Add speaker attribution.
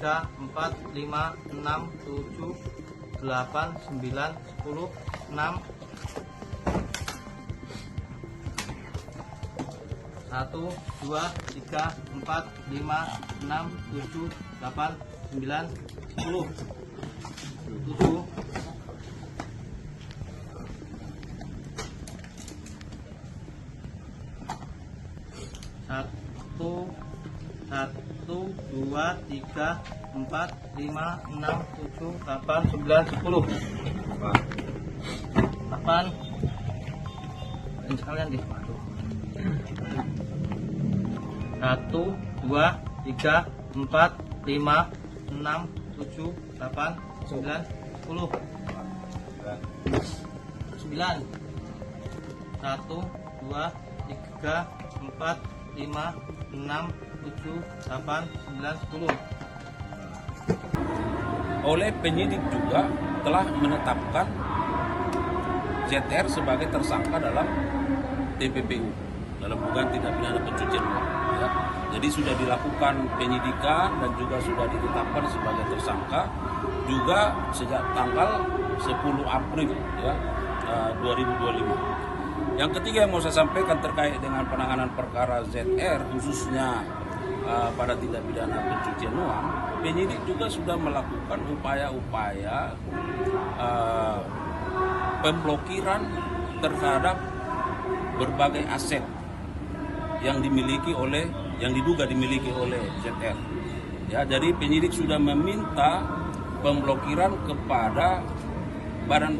Speaker 1: 3, 4, 5, 6, 7, 8, 9, 10, 6. 1, 2, 3, 4, 5, 6, 7, 8, 9, 10. 7. 1, 2, 3, 4, 5, 6, 7, 8, 9, 10. 8. Ini sekalian deh. 1, 2, 3, 4, 5, 6, 7, 8, 9, 10. 9. 1, 2, 3, 4, 5, 6, 7, 8, 9, 10.
Speaker 2: Oleh penyidik juga telah menetapkan ZR sebagai tersangka dalam TPPU, dalam dugaan tindak pidana pencucian uang. Ya. Jadi sudah dilakukan penyidikan dan juga sudah ditetapkan sebagai tersangka juga sejak tanggal 10 April ya, 2025. Yang ketiga yang mau saya sampaikan terkait dengan penanganan perkara ZR khususnya pada tindak pidana pencucian uang, penyidik juga sudah melakukan upaya-upaya pemblokiran terhadap berbagai aset yang diduga dimiliki oleh ZR. Ya, jadi penyidik sudah meminta pemblokiran kepada Badan